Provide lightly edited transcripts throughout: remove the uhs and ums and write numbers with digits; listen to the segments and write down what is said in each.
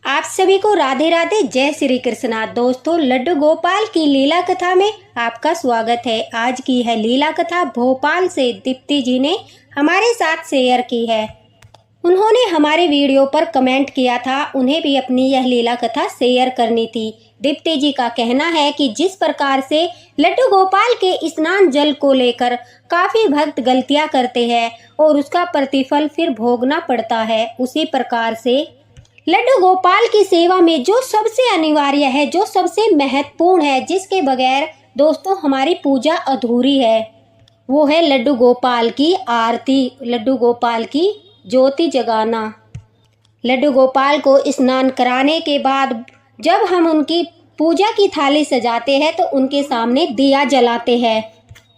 आप सभी को राधे राधे, जय श्री कृष्णा। दोस्तों, लड्डू गोपाल की लीला कथा में आपका स्वागत है। आज की है लीला कथा भोपाल से दीप्ति जी ने हमारे साथ शेयर की है। उन्होंने हमारे वीडियो पर कमेंट किया था, उन्हें भी अपनी यह लीला कथा शेयर करनी थी। दीप्ति जी का कहना है कि जिस प्रकार से लड्डू गोपाल के स्नान जल को लेकर काफी भक्त गलतियां करते हैं और उसका प्रतिफल फिर भोगना पड़ता है, उसी प्रकार से लड्डू गोपाल की सेवा में जो सबसे अनिवार्य है, जो सबसे महत्वपूर्ण है, जिसके बगैर दोस्तों हमारी पूजा अधूरी है, वो है लड्डू गोपाल की आरती, लड्डू गोपाल की ज्योति जगाना। लड्डू गोपाल को स्नान कराने के बाद जब हम उनकी पूजा की थाली सजाते हैं तो उनके सामने दिया जलाते हैं।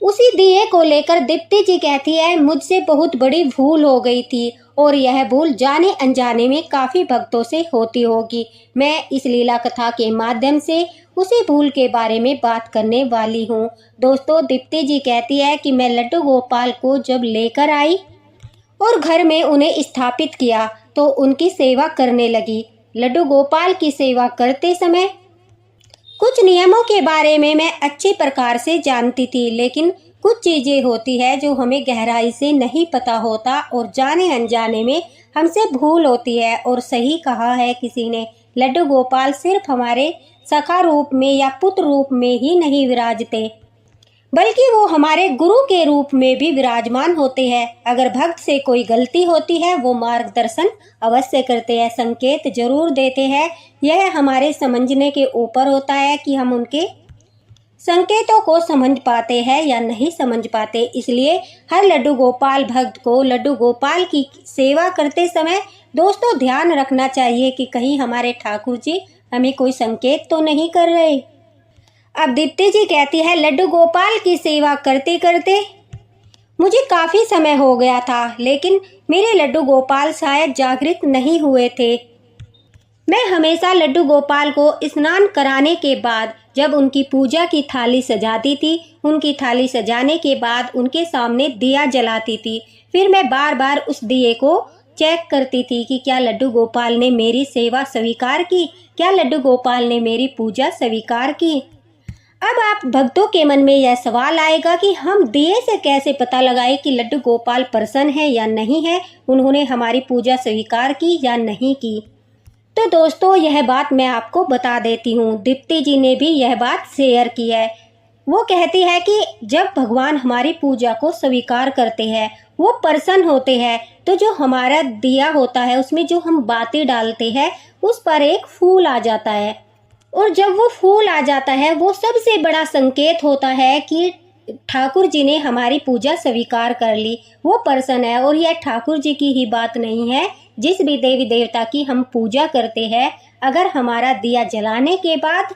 उसी दिए को लेकर दीप्ति जी कहती है, मुझसे बहुत बड़ी भूल हो गई थी और यह भूल जाने अनजाने में काफ़ी भक्तों से होती होगी। मैं इस लीला कथा के माध्यम से उसी भूल के बारे में बात करने वाली हूँ। दोस्तों, दीप्ति जी कहती है कि मैं लड्डू गोपाल को जब लेकर आई और घर में उन्हें स्थापित किया तो उनकी सेवा करने लगी। लड्डू गोपाल की सेवा करते समय कुछ नियमों के बारे में मैं अच्छी प्रकार से जानती थी, लेकिन कुछ चीज़ें होती है जो हमें गहराई से नहीं पता होता और जाने अनजाने में हमसे भूल होती है। और सही कहा है किसी ने, लड्डू गोपाल सिर्फ हमारे सखा रूप में या पुत्र रूप में ही नहीं विराजते, बल्कि वो हमारे गुरु के रूप में भी विराजमान होते हैं। अगर भक्त से कोई गलती होती है वो मार्गदर्शन अवश्य करते हैं, संकेत जरूर देते हैं। यह हमारे समझने के ऊपर होता है कि हम उनके संकेतों को समझ पाते हैं या नहीं समझ पाते। इसलिए हर लड्डू गोपाल भक्त को लड्डू गोपाल की सेवा करते समय दोस्तों ध्यान रखना चाहिए कि कहीं हमारे ठाकुर जी हमें कोई संकेत तो नहीं कर रहे। अब दीप्ति जी कहती है, लड्डू गोपाल की सेवा करते करते मुझे काफ़ी समय हो गया था, लेकिन मेरे लड्डू गोपाल शायद जागृत नहीं हुए थे। मैं हमेशा लड्डू गोपाल को स्नान कराने के बाद जब उनकी पूजा की थाली सजाती थी, उनकी थाली सजाने के बाद उनके सामने दिया जलाती थी। फिर मैं बार बार उस दिए को चेक करती थी कि क्या लड्डू गोपाल ने मेरी सेवा स्वीकार की, क्या लड्डू गोपाल ने मेरी पूजा स्वीकार की। अब आप भक्तों के मन में यह सवाल आएगा कि हम दिए से कैसे पता लगाए कि लड्डू गोपाल प्रसन्न है या नहीं है, उन्होंने हमारी पूजा स्वीकार की या नहीं की। तो दोस्तों, यह बात मैं आपको बता देती हूँ। दीप्ति जी ने भी यह बात शेयर की है। वो कहती है कि जब भगवान हमारी पूजा को स्वीकार करते हैं, वो प्रसन्न होते हैं, तो जो हमारा दिया होता है उसमें जो हम बातें डालते हैं उस पर एक फूल आ जाता है, और जब वो फूल आ जाता है वो सबसे बड़ा संकेत होता है कि ठाकुर जी ने हमारी पूजा स्वीकार कर ली, वो प्रसन्न है। और यह ठाकुर जी की ही बात नहीं है, जिस भी देवी देवता की हम पूजा करते हैं, अगर हमारा दिया जलाने के बाद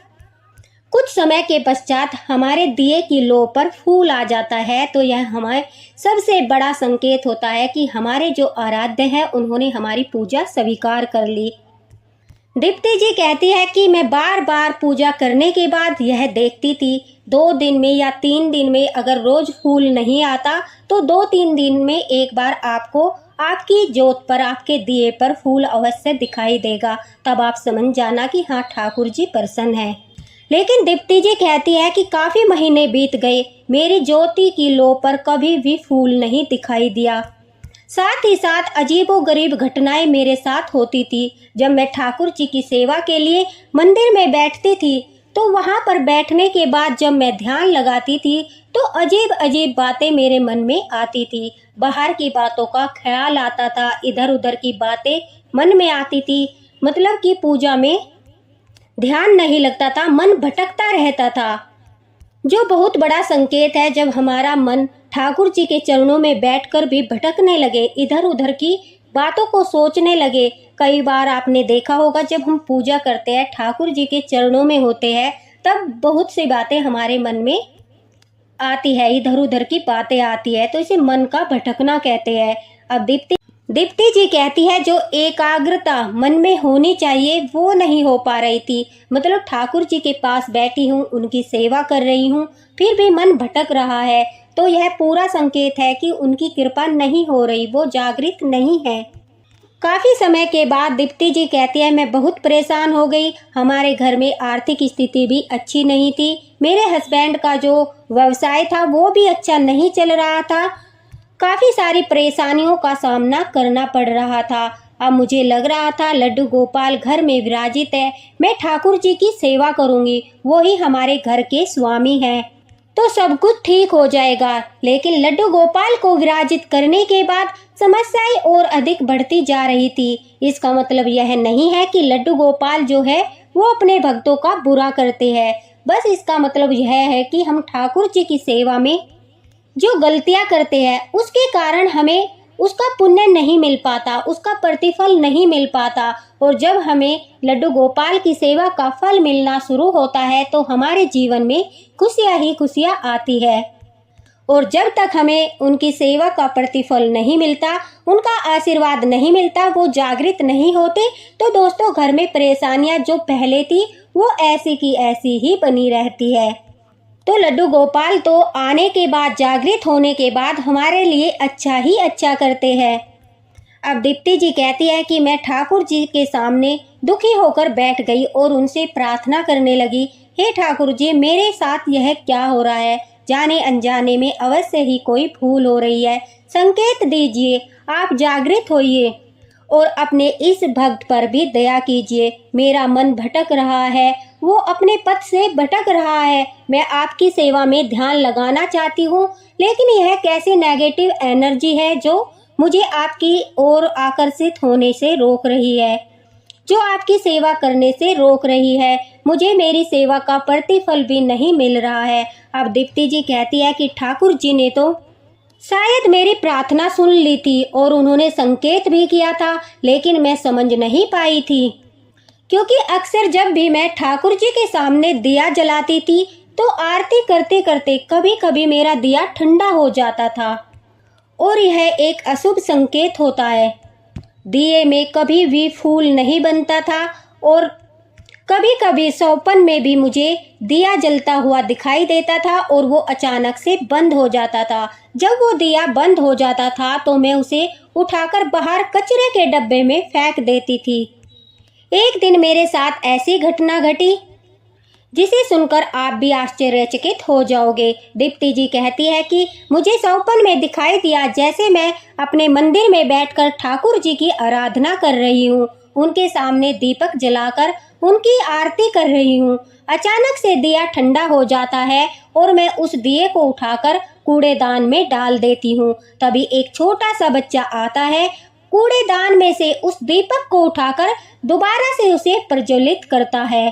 कुछ समय के पश्चात हमारे दिए की लो पर फूल आ जाता है, तो यह हमारे सबसे बड़ा संकेत होता है कि हमारे जो आराध्य हैं उन्होंने हमारी पूजा स्वीकार कर ली। दीप्ति जी कहती है कि मैं बार बार पूजा करने के बाद यह देखती थी, 2 दिन में या 3 दिन में अगर रोज फूल नहीं आता तो 2-3 दिन में एक बार आपको आपकी ज्योत पर, आपके दिए पर फूल अवश्य दिखाई देगा। तब आप समझ जाना कि हाँ, ठाकुर जी प्रसन्न है। लेकिन दीप्ति जी कहती है कि काफ़ी महीने बीत गए, मेरी ज्योति की लो पर कभी भी फूल नहीं दिखाई दिया। साथ ही साथ अजीबोगरीब घटनाएं मेरे साथ होती थी। जब मैं ठाकुर जी की सेवा के लिए मंदिर में बैठती थी तो वहां पर बैठने के बाद जब मैं ध्यान लगाती थी तो अजीब अजीब बातें मेरे मन में आती थी। बाहर की बातों का ख्याल आता था, इधर उधर की बातें मन में आती थी, मतलब कि पूजा में ध्यान नहीं लगता था, मन भटकता रहता था, जो बहुत बड़ा संकेत है। जब हमारा मन ठाकुर जी के चरणों में बैठकर भी भटकने लगे, इधर उधर की बातों को सोचने लगे। कई बार आपने देखा होगा, जब हम पूजा करते हैं, ठाकुर जी के चरणों में होते हैं, तब बहुत सी बातें हमारे मन में आती है, इधर उधर की बातें आती है, तो इसे मन का भटकना कहते हैं। अब दीप्ति जी कहती है, जो एकाग्रता मन में होनी चाहिए वो नहीं हो पा रही थी। मतलब ठाकुर जी के पास बैठी हूँ, उनकी सेवा कर रही हूँ, फिर भी मन भटक रहा है, तो यह पूरा संकेत है कि उनकी कृपा नहीं हो रही, वो जागृत नहीं है। काफ़ी समय के बाद दीप्ति जी कहती है, मैं बहुत परेशान हो गई। हमारे घर में आर्थिक स्थिति भी अच्छी नहीं थी। मेरे हस्बैंड का जो व्यवसाय था वो भी अच्छा नहीं चल रहा था। काफ़ी सारी परेशानियों का सामना करना पड़ रहा था। अब मुझे लग रहा था लड्डू गोपाल घर में विराजित है, मैं ठाकुर जी की सेवा करूंगी, वो ही हमारे घर के स्वामी हैं, तो सब कुछ ठीक हो जाएगा। लेकिन लड्डू गोपाल को विराजित करने के बाद समस्याएं और अधिक बढ़ती जा रही थी। इसका मतलब यह नहीं है कि लड्डू गोपाल जो है वो अपने भक्तों का बुरा करते हैं। बस इसका मतलब यह है कि हम ठाकुर जी की सेवा में जो गलतियां करते हैं उसके कारण हमें उसका पुण्य नहीं मिल पाता, उसका प्रतिफल नहीं मिल पाता। और जब हमें लड्डू गोपाल की सेवा का फल मिलना शुरू होता है तो हमारे जीवन में खुशियां ही खुशियां आती है। और जब तक हमें उनकी सेवा का प्रतिफल नहीं मिलता, उनका आशीर्वाद नहीं मिलता, वो जागृत नहीं होते, तो दोस्तों घर में परेशानियां जो पहले थी वो ऐसी की ऐसी ही बनी रहती है। तो लड्डू गोपाल तो आने के बाद, जागृत होने के बाद हमारे लिए अच्छा ही अच्छा करते हैं। अब दीप्ति जी कहती है कि मैं ठाकुर जी के सामने दुखी होकर बैठ गई और उनसे प्रार्थना करने लगी, हे ठाकुर जी, मेरे साथ यह क्या हो रहा है? जाने अनजाने में अवश्य ही कोई भूल हो रही है, संकेत दीजिए, आप जागृत होइए और अपने इस भक्त पर भी दया कीजिए। मेरा मन भटक रहा है, वो अपने पथ से भटक रहा है। मैं आपकी सेवा में ध्यान लगाना चाहती हूँ, लेकिन यह कैसी नेगेटिव एनर्जी है जो मुझे आपकी ओर आकर्षित होने से रोक रही है, जो आपकी सेवा करने से रोक रही है। मुझे मेरी सेवा का प्रतिफल भी नहीं मिल रहा है। अब दीप्ति जी कहती है कि ठाकुर जी ने तो शायद मेरी प्रार्थना सुन ली थी और उन्होंने संकेत भी किया था, लेकिन मैं समझ नहीं पाई थी, क्योंकि अक्सर जब भी मैं ठाकुर जी के सामने दिया जलाती थी तो आरती करते करते कभी कभी मेरा दिया ठंडा हो जाता था और यह एक अशुभ संकेत होता है। दिए में कभी भी फूल नहीं बनता था और कभी कभी सौपन में भी मुझे दिया जलता हुआ दिखाई देता था और वो अचानक से बंद हो जाता था। जब वो दिया बंद हो जाता था तो मैं उसे उठाकर बाहर कचरे के डब्बे में फेंक देती थी। एक दिन मेरे साथ ऐसी घटना घटी जिसे सुनकर आप भी आश्चर्यचकित हो जाओगे। दीप्ति जी कहती है कि मुझे सौपन में दिखाई दिया जैसे मैं अपने मंदिर में बैठकर ठाकुर जी की आराधना कर रही हूँ, उनके सामने दीपक जलाकर उनकी आरती कर रही हूँ। अचानक से दिया ठंडा हो जाता है और मैं उस दिए को उठाकर कूड़ेदान में डाल देती हूँ। तभी एक छोटा सा बच्चा आता है, कूड़ेदान में से उस दीपक को उठाकर दोबारा से उसे प्रज्वलित करता है।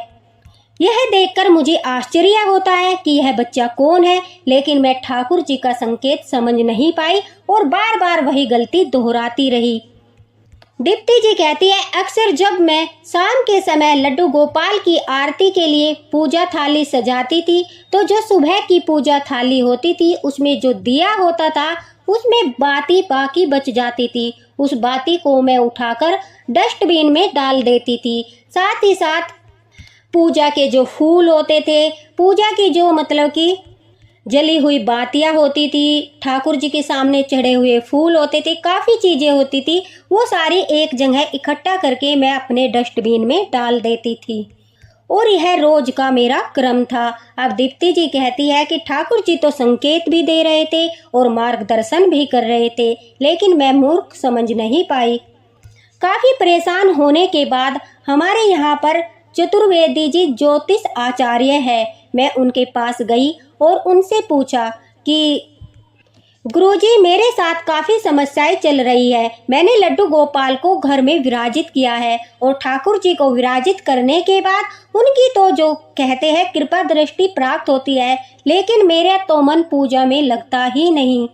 यह देखकर मुझे आश्चर्य होता है कि यह बच्चा कौन है, लेकिन मैं ठाकुर जी का संकेत समझ नहीं पाई और बार बार वही गलती दोहराती रही। दीप्ति जी कहती है, अक्सर जब मैं शाम के समय लड्डू गोपाल की आरती के लिए पूजा थाली सजाती थी तो जो सुबह की पूजा थाली होती थी उसमें जो दिया होता था उसमें बाती बाकी बच जाती थी। उस बाती को मैं उठाकर डस्टबिन में डाल देती थी। साथ ही साथ पूजा के जो फूल होते थे, पूजा की जो मतलब कि जली हुई बातियां होती थी, ठाकुर जी के सामने चढ़े हुए फूल होते थे, काफ़ी चीज़ें होती थी, वो सारी एक जगह इकट्ठा करके मैं अपने डस्टबिन में डाल देती थी और यह रोज का मेरा क्रम था। अब दीप्ति जी कहती है कि ठाकुर जी तो संकेत भी दे रहे थे और मार्गदर्शन भी कर रहे थे, लेकिन मैं मूर्ख समझ नहीं पाई। काफ़ी परेशान होने के बाद हमारे यहाँ पर चतुर्वेदी जी ज्योतिष आचार्य है, मैं उनके पास गई और उनसे पूछा कि गुरुजी, मेरे साथ काफ़ी समस्याएं चल रही है। मैंने लड्डू गोपाल को घर में विराजित किया है और ठाकुर जी को विराजित करने के बाद उनकी तो जो कहते हैं कृपा दृष्टि प्राप्त होती है, लेकिन मेरा तो मन पूजा में लगता ही नहीं।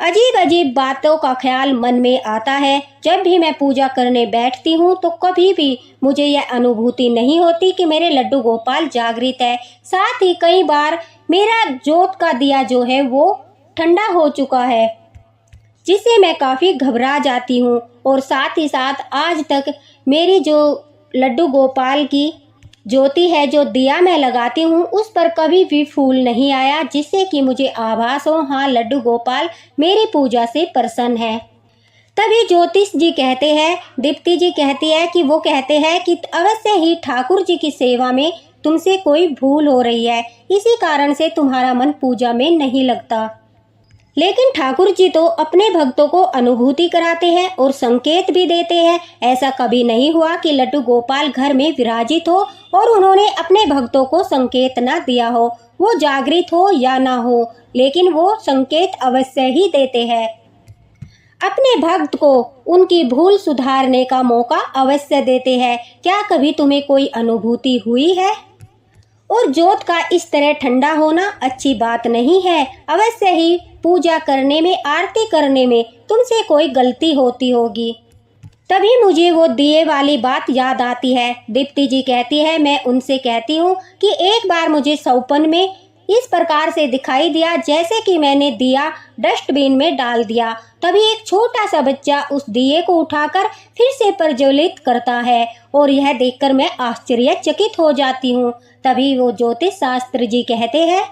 अजीब अजीब बातों का ख्याल मन में आता है। जब भी मैं पूजा करने बैठती हूँ तो कभी भी मुझे यह अनुभूति नहीं होती कि मेरे लड्डू गोपाल जागृत है। साथ ही कई बार मेरा जोत का दिया जो है वो ठंडा हो चुका है, जिससे मैं काफ़ी घबरा जाती हूँ। और साथ ही साथ आज तक मेरी जो लड्डू गोपाल की ज्योति है, जो दिया मैं लगाती हूँ, उस पर कभी भी फूल नहीं आया, जिससे कि मुझे आभास हो हाँ लड्डू गोपाल मेरी पूजा से प्रसन्न है। तभी ज्योतिष जी कहते हैं, दीप्ति जी कहती है कि वो कहते हैं कि अवश्य ही ठाकुर जी की सेवा में तुमसे कोई भूल हो रही है, इसी कारण से तुम्हारा मन पूजा में नहीं लगता। लेकिन ठाकुर जी तो अपने भक्तों को अनुभूति कराते हैं और संकेत भी देते हैं। ऐसा कभी नहीं हुआ कि लड्डू गोपाल घर में विराजित हो और उन्होंने अपने भक्तों को संकेत ना दिया हो। वो जागृत हो या ना हो, लेकिन वो संकेत अवश्य ही देते हैं। अपने भक्त को उनकी भूल सुधारने का मौका अवश्य देते हैं। क्या कभी तुम्हें कोई अनुभूति हुई है? और जोत का इस तरह ठंडा होना अच्छी बात नहीं है। अवश्य ही पूजा करने में, आरती करने में तुमसे कोई गलती होती होगी। तभी मुझे वो दिए वाली बात याद आती है। दीप्ति जी कहती है, मैं उनसे कहती हूँ कि एक बार मुझे सौपन में इस प्रकार से दिखाई दिया जैसे कि मैंने दिया डस्टबिन में डाल दिया। तभी एक छोटा सा बच्चा उस दिए को उठाकर फिर से प्रज्वलित करता है और यह देखकर मैं आश्चर्यचकित हो जाती हूँ। तभी वो ज्योतिष शास्त्र जी कहते हैं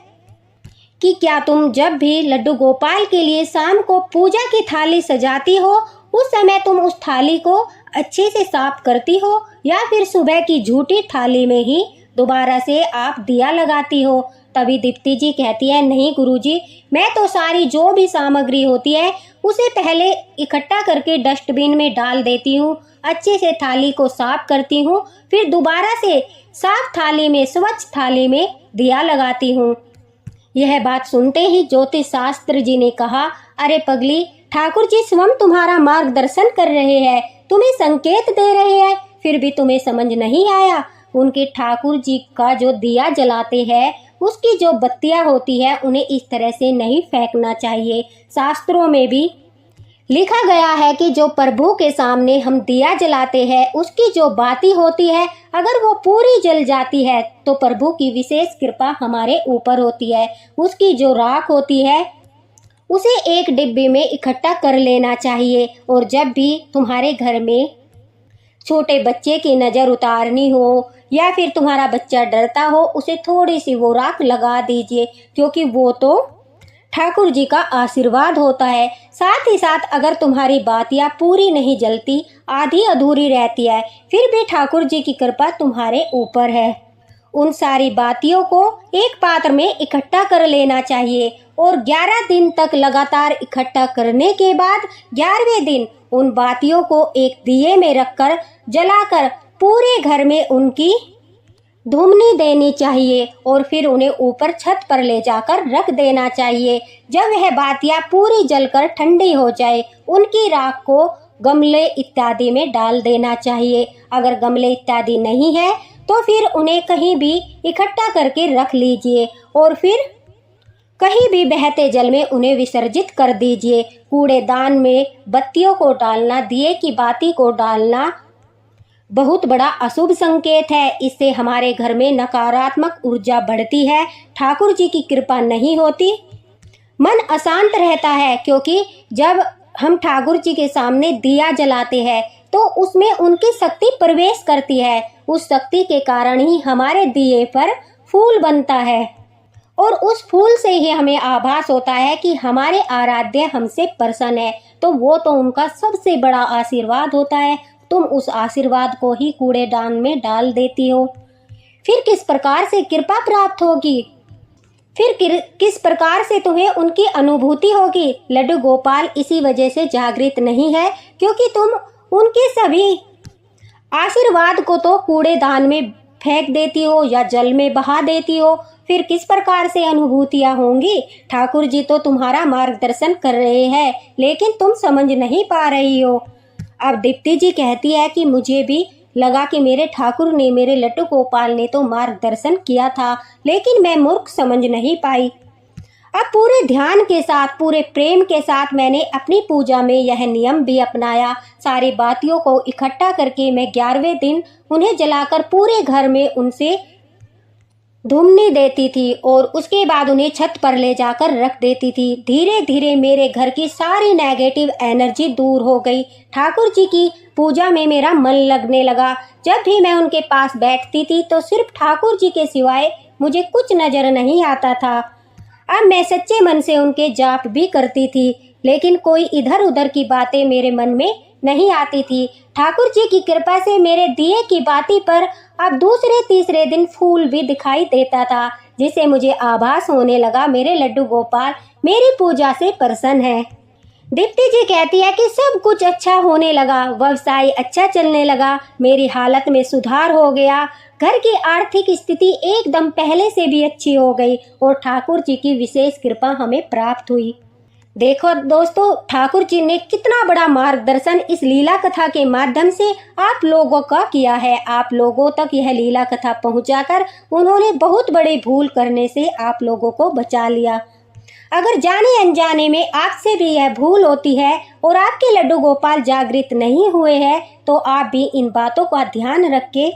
कि क्या तुम जब भी लड्डू गोपाल के लिए शाम को पूजा की थाली सजाती हो, उस समय तुम उस थाली को अच्छे से साफ करती हो या फिर सुबह की झूठी थाली में ही दोबारा से आप दिया लगाती हो? तभी दीप्ति जी कहती है, नहीं गुरुजी, मैं तो सारी जो भी सामग्री होती है उसे पहले इकट्ठा करके डस्टबिन में डाल देती हूँ, अच्छे से थाली को साफ करती हूँ, फिर दोबारा से साफ थाली में, स्वच्छ थाली में दिया लगाती हूँ। यह बात सुनते ही ज्योतिष शास्त्र जी ने कहा, अरे पगली, ठाकुर जी स्वयं तुम्हारा मार्गदर्शन कर रहे हैं, तुम्हें संकेत दे रहे हैं, फिर भी तुम्हें समझ नहीं आया। उनके ठाकुर जी का जो दिया जलाते हैं, उसकी जो बत्तियां होती है, उन्हें इस तरह से नहीं फेंकना चाहिए। शास्त्रों में भी लिखा गया है कि जो प्रभु के सामने हम दिया जलाते हैं, उसकी जो बाती होती है, अगर वो पूरी जल जाती है तो प्रभु की विशेष कृपा हमारे ऊपर होती है। उसकी जो राख होती है उसे एक डिब्बे में इकट्ठा कर लेना चाहिए। और जब भी तुम्हारे घर में छोटे बच्चे की नज़र उतारनी हो या फिर तुम्हारा बच्चा डरता हो, उसे थोड़ी सी वो राख लगा दीजिए, क्योंकि वो तो ठाकुर जी का आशीर्वाद होता है। साथ ही साथ अगर तुम्हारी बातियां पूरी नहीं जलती, आधी अधूरी रहती है, फिर भी ठाकुर जी की कृपा तुम्हारे ऊपर है। उन सारी बातियों को एक पात्र में इकट्ठा कर लेना चाहिए और 11 दिन तक लगातार इकट्ठा करने के बाद 11वें दिन उन बातियों को एक दिए में रखकर जलाकर पूरे घर में उनकी धूमनी देनी चाहिए और फिर उन्हें ऊपर छत पर ले जाकर रख देना चाहिए। जब वह बातियां पूरी जलकर ठंडी हो जाए, उनकी राख को गमले इत्यादि में डाल देना चाहिए। अगर गमले इत्यादि नहीं है तो फिर उन्हें कहीं भी इकट्ठा करके रख लीजिए और फिर कहीं भी बहते जल में उन्हें विसर्जित कर दीजिए। कूड़ेदान में बत्तियों को डालना, दिए की बाती को डालना बहुत बड़ा अशुभ संकेत है। इससे हमारे घर में नकारात्मक ऊर्जा बढ़ती है, ठाकुर जी की कृपा नहीं होती, मन अशांत रहता है। क्योंकि जब हम ठाकुर जी के सामने दिया जलाते हैं तो उसमें उनकी शक्ति प्रवेश करती है। उस शक्ति के कारण ही हमारे दिए पर फूल बनता है और उस फूल से ही हमें आभास होता है कि हमारे आराध्य हमसे प्रसन्न है। तो वो तो उनका सबसे बड़ा आशीर्वाद होता है। तुम उस आशीर्वाद को ही कूड़ेदान में डाल देती हो, फिर किस प्रकार से कृपा प्राप्त होगी? फिर किस प्रकार से तुम्हें उनकी अनुभूति होगी? लड्डू गोपाल इसी वजह से जागृत नहीं है क्योंकि तुम उनके सभी आशीर्वाद को तो कूड़ेदान में फेंक देती हो या जल में बहा देती हो। फिर किस प्रकार से अनुभूतियां होंगी? ठाकुर जी तो तुम्हारा मार्गदर्शन कर रहे हैं, लेकिन तुम समझ नहीं पा रही हो। अब दीप्ति जी कहती है कि मुझे भी लगा कि मेरे ठाकुर ने, मेरे लड्डू गोपाल ने तो मार्गदर्शन किया था, लेकिन मैं मूर्ख समझ नहीं पाई। अब पूरे ध्यान के साथ, पूरे प्रेम के साथ मैंने अपनी पूजा में यह नियम भी अपनाया। सारी बातियों को इकट्ठा करके मैं 11वें दिन उन्हें जलाकर पूरे घर में उनसे धूमनी देती थी और उसके बाद उन्हें छत पर ले जाकर रख देती थी। धीरे धीरे मेरे घर की सारी नेगेटिव एनर्जी दूर हो गई। ठाकुर जी की पूजा में मेरा मन लगने लगा। जब भी मैं उनके पास बैठती थी तो सिर्फ ठाकुर जी के सिवाय मुझे कुछ नजर नहीं आता था। अब मैं सच्चे मन से उनके जाप भी करती थी। लेकिन कोई इधर उधर की बातें मेरे मन में नहीं आती थी। ठाकुर जी की कृपा से मेरे दिए की बाती पर अब दूसरे तीसरे दिन फूल भी दिखाई देता था, जिससे मुझे आभास होने लगा मेरे लड्डू गोपाल मेरी पूजा से प्रसन्न है। दीप्ति जी कहती है कि सब कुछ अच्छा होने लगा, व्यवसाय अच्छा चलने लगा, मेरी हालत में सुधार हो गया, घर की आर्थिक स्थिति एकदम पहले से भी अच्छी हो गई और ठाकुर जी की विशेष कृपा हमें प्राप्त हुई। देखो दोस्तों, ठाकुर जी ने कितना बड़ा मार्गदर्शन इस लीला कथा के माध्यम से आप लोगों का किया है। आप लोगों तक यह लीला कथा पहुंचाकर उन्होंने बहुत बड़ी भूल करने से आप लोगों को बचा लिया। अगर जाने अनजाने में आपसे भी यह भूल होती है और आपके लड्डू गोपाल जागृत नहीं हुए हैं, तो आप भी इन बातों का ध्यान रख के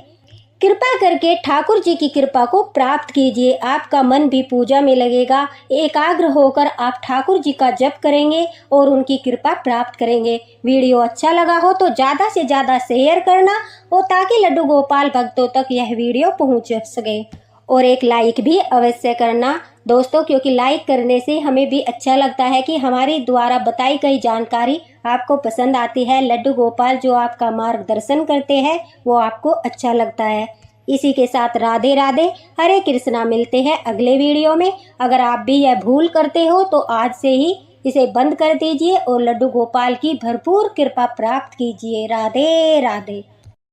कृपा करके ठाकुर जी की कृपा को प्राप्त कीजिए। आपका मन भी पूजा में लगेगा, एकाग्र होकर आप ठाकुर जी का जप करेंगे और उनकी कृपा प्राप्त करेंगे। वीडियो अच्छा लगा हो तो ज़्यादा से ज़्यादा शेयर करना और ताकि लड्डू गोपाल भक्तों तक यह वीडियो पहुंच सके, और एक लाइक भी अवश्य करना दोस्तों, क्योंकि लाइक करने से हमें भी अच्छा लगता है कि हमारे द्वारा बताई गई जानकारी आपको पसंद आती है। लड्डू गोपाल जो आपका मार्गदर्शन करते हैं वो आपको अच्छा लगता है। इसी के साथ राधे राधे, हरे कृष्णा। मिलते हैं अगले वीडियो में। अगर आप भी यह भूल करते हो तो आज से ही इसे बंद कर दीजिए और लड्डू गोपाल की भरपूर कृपा प्राप्त कीजिए। राधे राधे।